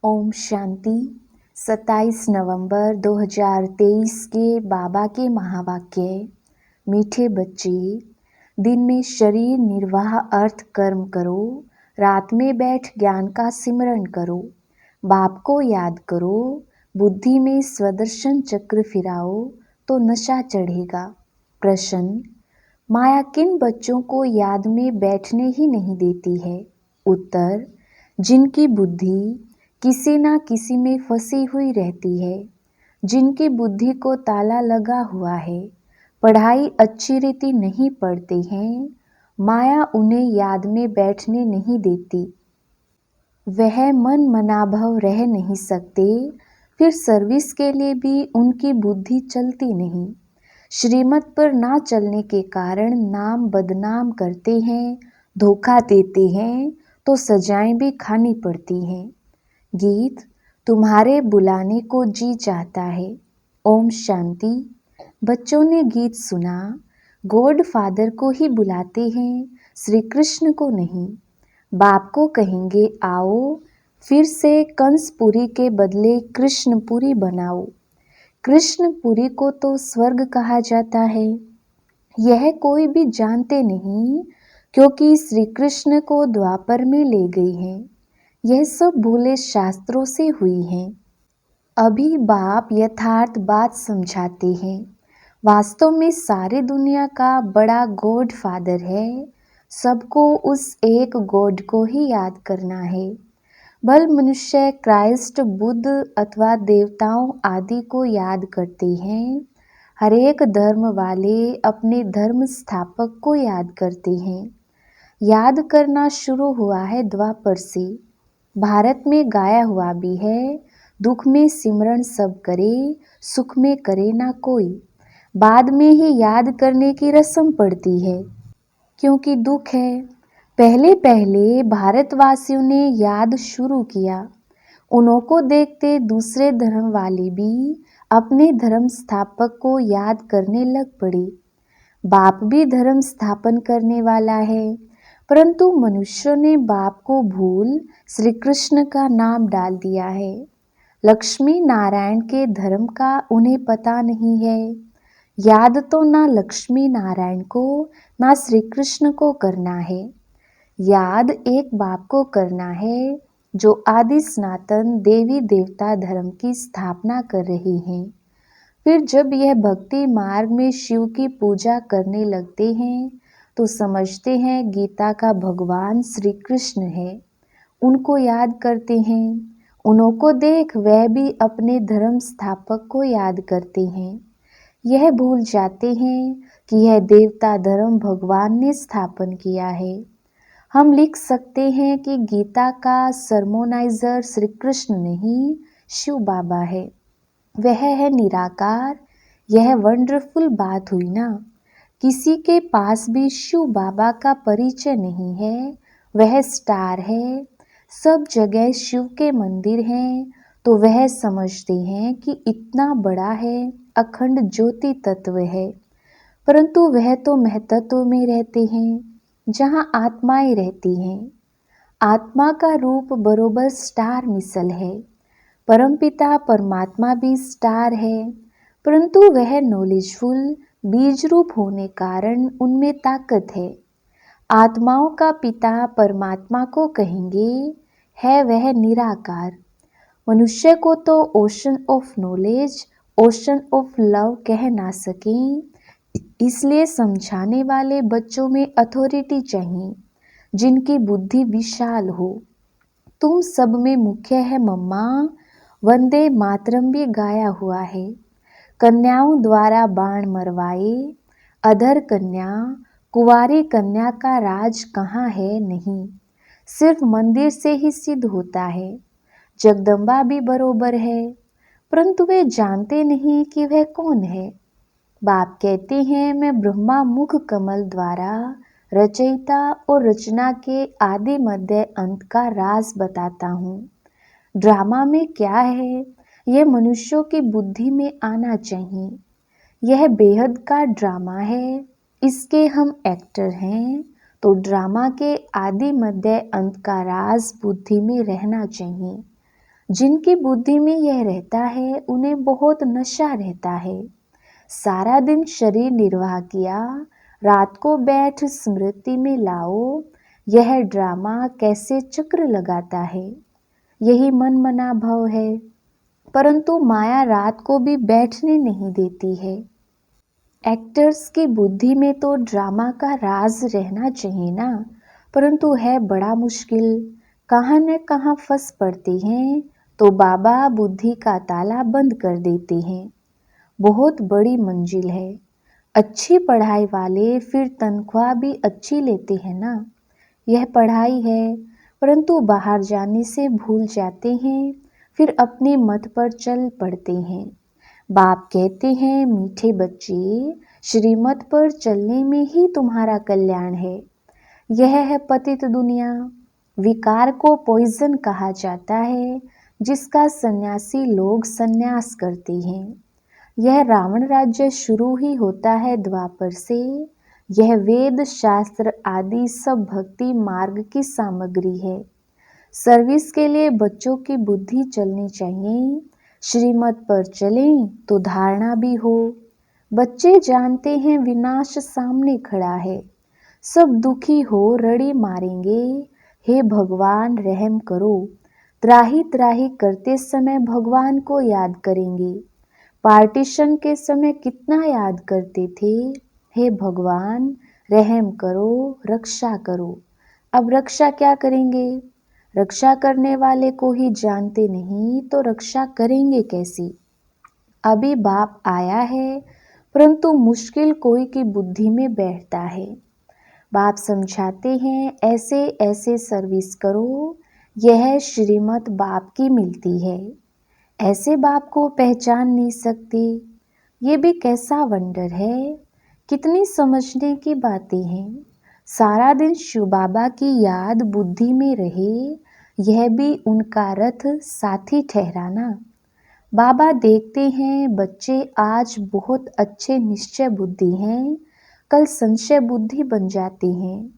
ओम शांति। 27 नवंबर 2023 के बाबा के महावाक्य। मीठे बच्चे, दिन में शरीर निर्वाह अर्थ कर्म करो, रात में बैठ ज्ञान का सिमरण करो, बाप को याद करो, बुद्धि में स्वदर्शन चक्र फिराओ तो नशा चढ़ेगा। प्रश्न: माया किन बच्चों को याद में बैठने ही नहीं देती है? उत्तर: जिनकी बुद्धि किसी ना किसी में फंसी हुई रहती है, जिनकी बुद्धि को ताला लगा हुआ है, पढ़ाई अच्छी रीति नहीं पढ़ते हैं, माया उन्हें याद में बैठने नहीं देती। वह मन मनाभव रह नहीं सकते, फिर सर्विस के लिए भी उनकी बुद्धि चलती नहीं। श्रीमत पर ना चलने के कारण नाम बदनाम करते हैं, धोखा देते हैं तो सजाएं भी खानी पड़ती हैं। गीत: तुम्हारे बुलाने को जी चाहता है। ओम शांति। बच्चों ने गीत सुना, गॉड फादर को ही बुलाते हैं, श्री कृष्ण को नहीं। बाप को कहेंगे आओ, फिर से कंसपुरी के बदले कृष्णपुरी बनाओ। कृष्णपुरी को तो स्वर्ग कहा जाता है, यह कोई भी जानते नहीं, क्योंकि श्री कृष्ण को द्वापर में ले गई हैं। यह सब भूले शास्त्रों से हुई हैं। अभी बाप यथार्थ बात समझाते हैं। वास्तव में सारी दुनिया का बड़ा गॉड फादर है, सबको उस एक गॉड को ही याद करना है। भल मनुष्य क्राइस्ट, बुद्ध अथवा देवताओं आदि को याद करते हैं। हरेक धर्म वाले अपने धर्म स्थापक को याद करते हैं। याद करना शुरू हुआ है द्वापर से। भारत में गाया हुआ भी है, दुख में सिमरण सब करे, सुख में करे ना कोई। बाद में ही याद करने की रस्म पड़ती है, क्योंकि दुख है। पहले पहले भारतवासियों ने याद शुरू किया, उन्हों को देखते दूसरे धर्म वाले भी अपने धर्म स्थापक को याद करने लग पड़े। बाप भी धर्म स्थापन करने वाला है, परंतु मनुष्यों ने बाप को भूल श्री कृष्ण का नाम डाल दिया है। लक्ष्मी नारायण के धर्म का उन्हें पता नहीं है। याद तो ना लक्ष्मी नारायण को ना श्री कृष्ण को करना है, याद एक बाप को करना है जो आदि सनातन देवी देवता धर्म की स्थापना कर रहे हैं। फिर जब यह भक्ति मार्ग में शिव की पूजा करने लगते हैं तो समझते हैं गीता का भगवान श्री कृष्ण है, उनको याद करते हैं। उन्हों को देख वह भी अपने धर्म स्थापक को याद करते हैं। यह भूल जाते हैं कि यह देवता धर्म भगवान ने स्थापन किया है। हम लिख सकते हैं कि गीता का सरमोनाइजर श्री कृष्ण नहीं, शिव बाबा है। वह है निराकार। यह वंडरफुल बात हुई ना। किसी के पास भी शिव बाबा का परिचय नहीं है, वह स्टार है। सब जगह शिव के मंदिर हैं, तो वह समझते हैं कि इतना बड़ा है, अखंड ज्योति तत्व है। परंतु वह तो महतत्व में रहते हैं, जहाँ आत्माएं रहती हैं। आत्मा का रूप बरोबर स्टार मिसल है। परमपिता परमात्मा भी स्टार है, परंतु वह नॉलेजफुल बीज रूप होने कारण उनमें ताकत है। आत्माओं का पिता परमात्मा को कहेंगे, है वह निराकार। मनुष्य को तो ocean of knowledge, ocean of love कह ना सकें, इसलिए समझाने वाले बच्चों में अथॉरिटी चाहिए, जिनकी बुद्धि विशाल हो। तुम सब में मुख्य है मम्मा, वंदे मातरम भी गाया हुआ है। कन्याओं द्वारा बाण मरवाए, अधर कन्या, कुंवारी कन्या का राज कहाँ है? नहीं, सिर्फ मंदिर से ही सिद्ध होता है। जगदम्बा भी बरोबर है, परंतु वे जानते नहीं कि वह कौन है। बाप कहते हैं, मैं ब्रह्मा मुख कमल द्वारा रचयिता और रचना के आदि मध्य अंत का राज बताता हूँ। ड्रामा में क्या है, यह मनुष्यों की बुद्धि में आना चाहिए। यह बेहद का ड्रामा है, इसके हम एक्टर हैं, तो ड्रामा के आदि मध्य अंत का राज बुद्धि में रहना चाहिए। जिनकी बुद्धि में यह रहता है उन्हें बहुत नशा रहता है। सारा दिन शरीर निर्वाह किया, रात को बैठ स्मृति में लाओ, यह ड्रामा कैसे चक्र लगाता है। यही मन मना भाव है, परंतु माया रात को भी बैठने नहीं देती है। एक्टर्स की बुद्धि में तो ड्रामा का राज रहना चाहिए ना, परंतु है बड़ा मुश्किल। कहाँ न कहाँ फंस पड़ते हैं तो बाबा बुद्धि का ताला बंद कर देते हैं। बहुत बड़ी मंजिल है। अच्छी पढ़ाई वाले फिर तनख्वाह भी अच्छी लेते हैं ना। यह पढ़ाई है, परंतु बाहर जाने से भूल जाते हैं, फिर अपने मत पर चल पड़ते हैं। बाप कहते हैं, मीठे बच्चे, श्रीमत पर चलने में ही तुम्हारा कल्याण है। यह है पतित दुनिया। विकार को पॉइजन कहा जाता है, जिसका सन्यासी लोग सन्यास करते हैं। यह रावण राज्य शुरू ही होता है द्वापर से। यह वेद शास्त्र आदि सब भक्ति मार्ग की सामग्री है। सर्विस के लिए बच्चों की बुद्धि चलनी चाहिए। श्रीमत पर चलें तो धारणा भी हो। बच्चे जानते हैं विनाश सामने खड़ा है। सब दुखी हो रड़ी मारेंगे, हे भगवान रहम करो। त्राही त्राही करते समय भगवान को याद करेंगे। पार्टीशन के समय कितना याद करते थे, हे भगवान रहम करो, रक्षा करो। अब रक्षा क्या करेंगे? रक्षा करने वाले को ही जानते नहीं तो रक्षा करेंगे कैसी? अभी बाप आया है, परंतु मुश्किल कोई की बुद्धि में बैठता है। बाप समझाते हैं, ऐसे ऐसे सर्विस करो, यह श्रीमत बाप की मिलती है। ऐसे बाप को पहचान नहीं सकते। ये भी कैसा वंडर है। कितनी समझने की बातें हैं। सारा दिन शिव बाबा की याद बुद्धि में रहे, यह भी उनका रथ साथी ठहराना। बाबा देखते हैं बच्चे आज बहुत अच्छे निश्चय बुद्धि हैं, कल संशय बुद्धि बन जाते हैं।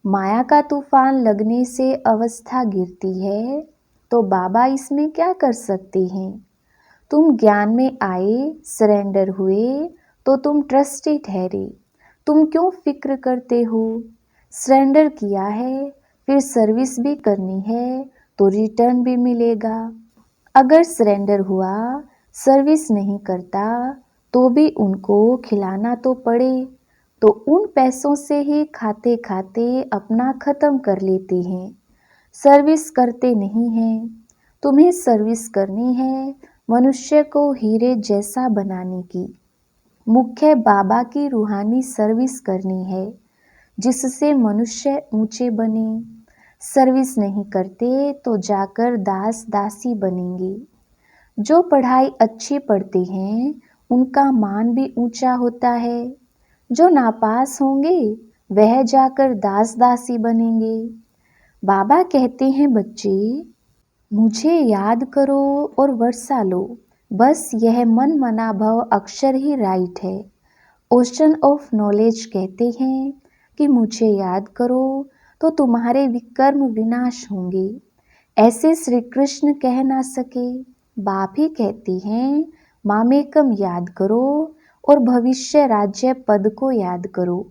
माया का तूफान लगने से अवस्था गिरती है, तो बाबा इसमें क्या कर सकते हैं? तुम ज्ञान में आए, सरेंडर हुए, तो तुम ट्रस्टी ठहरे। तुम क्यों फिक्र करते हो? सरेंडर किया है, फिर सर्विस भी करनी है, तो रिटर्न भी मिलेगा। अगर सरेंडर हुआ, सर्विस नहीं करता, तो भी उनको खिलाना तो पड़े, तो उन पैसों से ही खाते खाते अपना ख़त्म कर लेते हैं। सर्विस करते नहीं हैं। तुम्हें सर्विस करनी है मनुष्य को हीरे जैसा बनाने की। मुख्य बाबा की रूहानी सर्विस करनी है, जिससे मनुष्य ऊंचे बने। सर्विस नहीं करते तो जाकर दास दासी बनेंगे। जो पढ़ाई अच्छी पढ़ते हैं उनका मान भी ऊंचा होता है। जो नापास होंगे वह जाकर दास दासी बनेंगे। बाबा कहते हैं, बच्चे मुझे याद करो और वर्षा लो। बस यह मन मना भव अक्षर ही राइट है। ओशन ऑफ नॉलेज कहते हैं कि मुझे याद करो तो तुम्हारे विकर्म विनाश होंगे। ऐसे श्री कृष्ण कह ना सके। बाप ही कहती हैं, मामेकम याद करो और भविष्य राज्य पद को याद करो।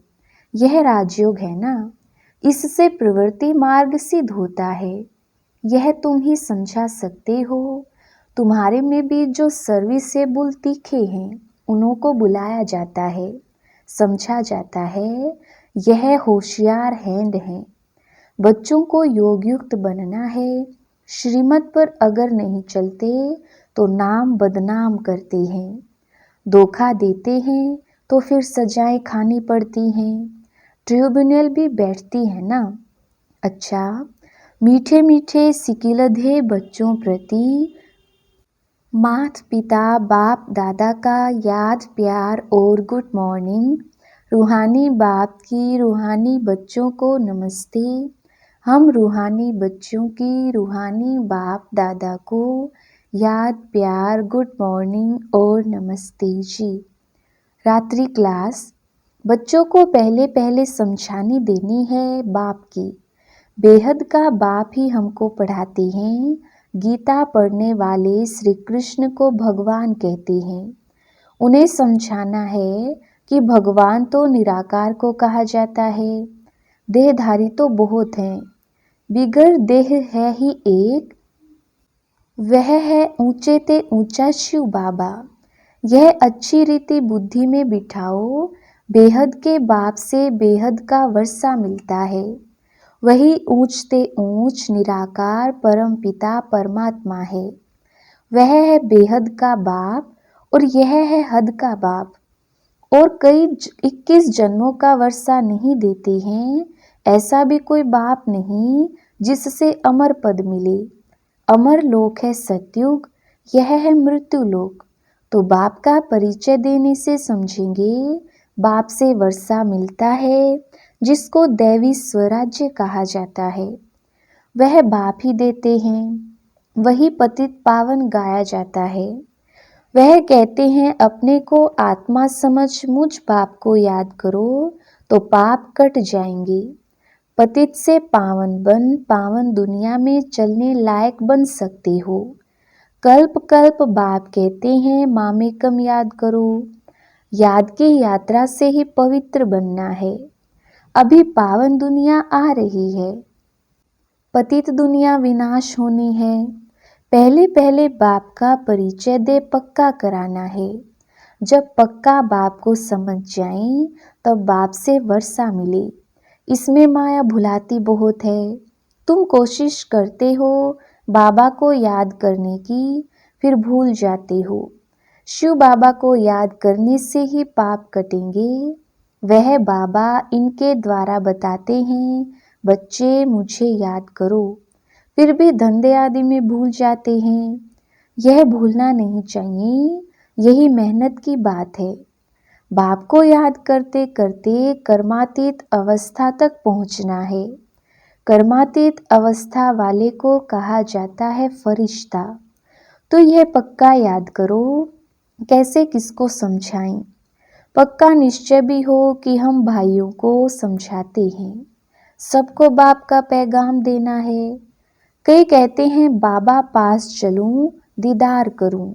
यह राजयोग है ना, इससे प्रवृत्ति मार्ग सिद्ध होता है। यह तुम ही समझा सकते हो। तुम्हारे में भी जो सर्विसेबल तीखे हैं उन्हों को बुलाया जाता है, समझा जाता है। यह होशियार हैंड है। बच्चों को योग युक्त बनना है। श्रीमत पर अगर नहीं चलते तो नाम बदनाम करते हैं। धोखा देते हैं तो फिर सजाएं खानी पड़ती हैं। ट्रिब्यूनल भी बैठती है ना। अच्छा, मीठे मीठे सिकिलधे बच्चों प्रति माता पिता बाप दादा का याद प्यार और गुड मॉर्निंग। रूहानी बाप की रूहानी बच्चों को नमस्ते। हम रूहानी बच्चों की रूहानी बाप दादा को याद प्यार गुड मॉर्निंग और नमस्ते जी। रात्रि क्लास। बच्चों को पहले पहले समझानी देनी है बाप की। बेहद का बाप ही हमको पढ़ाते हैं, गीता पढ़ने वाले श्री कृष्ण को भगवान कहते हैं। उन्हें समझाना है कि भगवान तो निराकार को कहा जाता है, देहधारी तो बहुत हैं, बिगर देह है ही एक, वह है ऊंचे ते ऊंचा शिव बाबा। यह अच्छी रीति बुद्धि में बिठाओ, बेहद के बाप से बेहद का वर्षा मिलता है। वही ऊंच ते ऊंच निराकार परम पिता परमात्मा है। वह है बेहद का बाप और यह है हद का बाप। और कई 21 जन्मों का वर्षा नहीं देते हैं, ऐसा भी कोई बाप नहीं जिससे अमर पद मिले। अमर लोक है सतयुग, यह है मृत्यु लोक। तो बाप का परिचय देने से समझेंगे, बाप से वर्षा मिलता है जिसको दैवी स्वराज्य कहा जाता है, वह बाप ही देते हैं। वही पतित पावन गाया जाता है। वह कहते हैं अपने को आत्मा समझ मुझ बाप को याद करो तो पाप कट जाएंगे। पतित से पावन बन पावन दुनिया में चलने लायक बन सकते हो। कल्प कल्प बाप कहते हैं मामेकम याद करो। याद की यात्रा से ही पवित्र बनना है। अभी पावन दुनिया आ रही है, पतित दुनिया विनाश होनी है। पहले पहले बाप का परिचय दे पक्का कराना है। जब पक्का बाप को समझ जाएं तब बाप से वर्षा मिले। इसमें माया भुलाती बहुत है। तुम कोशिश करते हो बाबा को याद करने की, फिर भूल जाते हो। शिव बाबा को याद करने से ही पाप कटेंगे। वह बाबा इनके द्वारा बताते हैं, बच्चे मुझे याद करो, फिर भी धंधे आदि में भूल जाते हैं। यह भूलना नहीं चाहिए, यही मेहनत की बात है। बाप को याद करते करते कर्मातीत अवस्था तक पहुंचना है। कर्मातीत अवस्था वाले को कहा जाता है फरिश्ता। तो यह पक्का याद करो, कैसे किसको समझाएं। पक्का निश्चय भी हो कि हम भाइयों को समझाते हैं, सबको बाप का पैगाम देना है। कई कहते हैं बाबा पास चलूं, दीदार करूं,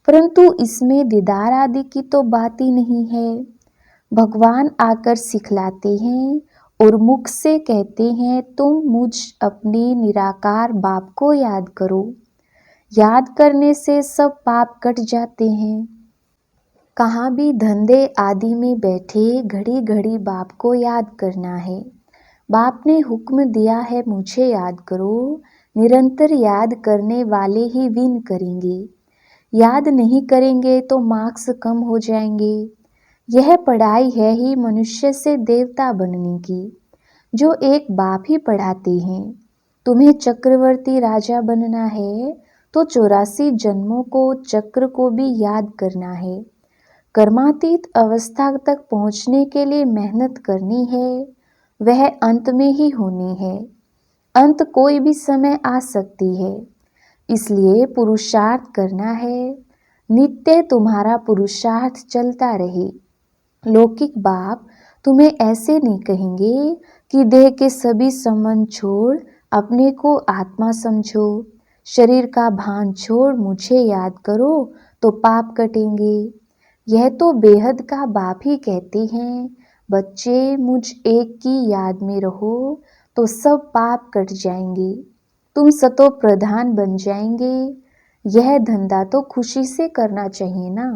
परंतु इसमें दीदार आदि की तो बात ही नहीं है। भगवान आकर सिखलाते हैं और मुख से कहते हैं तुम मुझ अपने निराकार बाप को याद करो। याद करने से सब पाप कट जाते हैं। कहाँ भी धंधे आदि में बैठे घड़ी घड़ी बाप को याद करना है। बाप ने हुक्म दिया है मुझे याद करो। निरंतर याद करने वाले ही विन करेंगे। याद नहीं करेंगे तो मार्क्स कम हो जाएंगे। यह पढ़ाई है ही मनुष्य से देवता बनने की, जो एक बाप ही पढ़ाते हैं। तुम्हें चक्रवर्ती राजा बनना है तो 84 जन्मों को चक्र को भी याद करना है। कर्मातीत अवस्था तक पहुंचने के लिए मेहनत करनी है, वह अंत में ही होनी है। अंत कोई भी समय आ सकती है, इसलिए पुरुषार्थ करना है। नित्य तुम्हारा पुरुषार्थ चलता रहे। लौकिक बाप तुम्हें ऐसे नहीं कहेंगे कि देह के सभी संबंध छोड़ अपने को आत्मा समझो, शरीर का भान छोड़ मुझे याद करो तो पाप कटेंगे। यह तो बेहद का बाप ही कहते हैं, बच्चे मुझ एक की याद में रहो तो सब पाप कट जाएंगे, तुम सतो प्रधान बन जाएंगे। यह धंधा तो खुशी से करना चाहिए ना।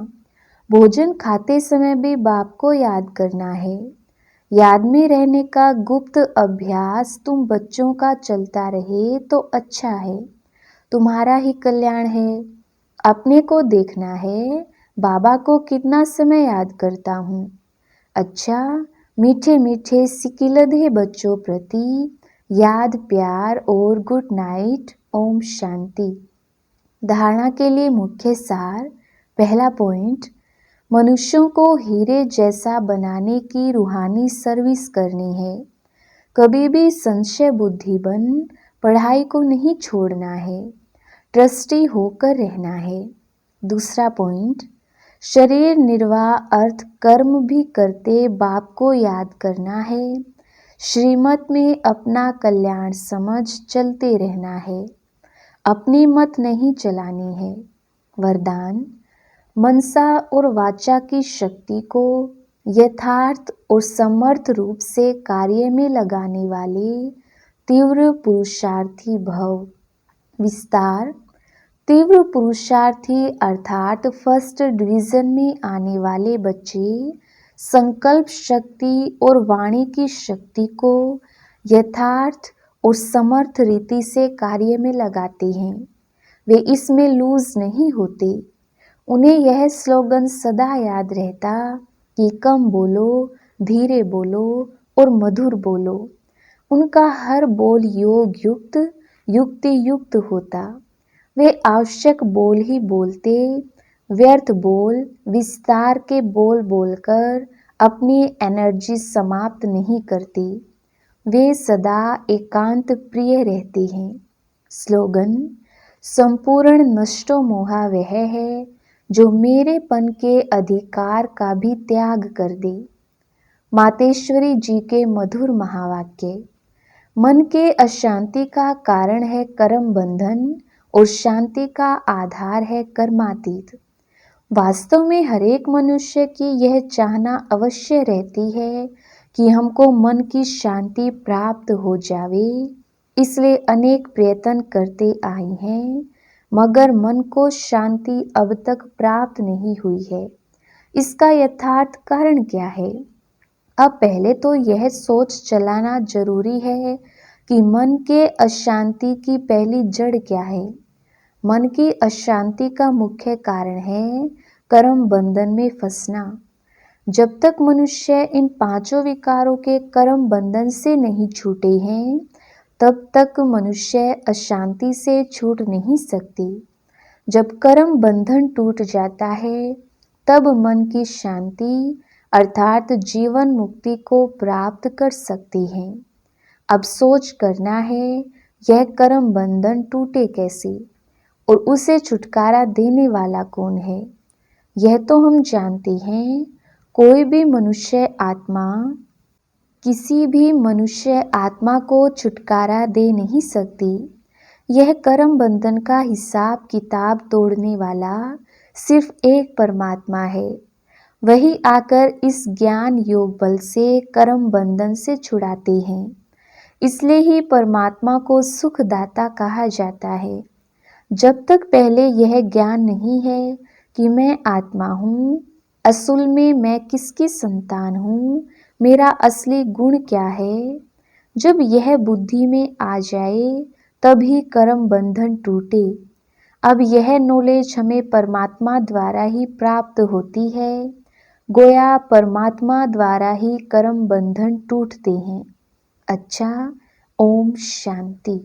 भोजन खाते समय भी बाप को याद करना है। याद में रहने का गुप्त अभ्यास तुम बच्चों का चलता रहे तो अच्छा है, तुम्हारा ही कल्याण है। अपने को देखना है, बाबा को कितना समय याद करता हूँ। अच्छा, मीठे मीठे सिकिलधे बच्चों प्रति याद प्यार और गुड नाइट। ओम शांति। धारणा के लिए मुख्य सार। पहला पॉइंट, मनुष्यों को हीरे जैसा बनाने की रूहानी सर्विस करनी है। कभी भी संशय बुद्धि बन पढ़ाई को नहीं छोड़ना है, ट्रस्टी होकर रहना है। दूसरा पॉइंट, शरीर निर्वाह अर्थ कर्म भी करते बाप को याद करना है। श्रीमत में अपना कल्याण समझ चलते रहना है। अपनी मत नहीं चलानी है। वरदान, मनसा और वाचा की शक्ति को यथार्थ और समर्थ रूप से कार्य में लगाने वाले तीव्र पुरुषार्थी भव। विस्तार, तीव्र पुरुषार्थी अर्थात फर्स्ट डिवीजन में आने वाले बच्चे संकल्प शक्ति और वाणी की शक्ति को यथार्थ और समर्थ रीति से कार्य में लगाते हैं। वे इसमें लूज नहीं होते। उन्हें यह स्लोगन सदा याद रहता कि कम बोलो, धीरे बोलो और मधुर बोलो। उनका हर बोल योग युक्त, युक्ति युक्त होता। वे आवश्यक बोल ही बोलते, व्यर्थ बोल, विस्तार के बोल बोलकर अपनी एनर्जी समाप्त नहीं करते। वे सदा एकांत प्रिय रहते हैं। स्लोगन, संपूर्ण नष्टो मोहा वह है जो मेरेपन के अधिकार का भी त्याग कर दे। मातेश्वरी जी के मधुर महावाक्य। मन के अशांति का कारण है कर्म बंधन और शांति का आधार है कर्मातीत। वास्तव में हरेक मनुष्य की यह चाहना अवश्य रहती है कि हमको मन की शांति प्राप्त हो जावे, इसलिए अनेक प्रयत्न करते आए हैं, मगर मन को शांति अब तक प्राप्त नहीं हुई है। इसका यथार्थ कारण क्या है? अब पहले तो यह सोच चलाना जरूरी है कि मन के अशांति की पहली जड़ क्या है। मन की अशांति का मुख्य कारण है कर्म बंधन में फंसना। जब तक मनुष्य इन पांचों विकारों के कर्म बंधन से नहीं छूटे हैं, तब तक मनुष्य अशांति से छूट नहीं सकते। जब कर्म बंधन टूट जाता है, तब मन की शांति अर्थात जीवन मुक्ति को प्राप्त कर सकते हैं। अब सोच करना है यह कर्म बंधन टूटे कैसे और उसे छुटकारा देने वाला कौन है। यह तो हम जानते हैं, कोई भी मनुष्य आत्मा किसी भी मनुष्य आत्मा को छुटकारा दे नहीं सकती। यह कर्म बंधन का हिसाब किताब तोड़ने वाला सिर्फ एक परमात्मा है। वही आकर इस ज्ञान योग बल से कर्म बंधन से छुड़ाते हैं। इसलिए ही परमात्मा को सुखदाता कहा जाता है। जब तक पहले यह ज्ञान नहीं है कि मैं आत्मा हूँ, असल में मैं किसकी संतान हूँ, मेरा असली गुण क्या है, जब यह बुद्धि में आ जाए तभी कर्म बंधन टूटे। अब यह नॉलेज हमें परमात्मा द्वारा ही प्राप्त होती है। गोया परमात्मा द्वारा ही कर्म बंधन टूटते हैं। अच्छा, ओम शांति।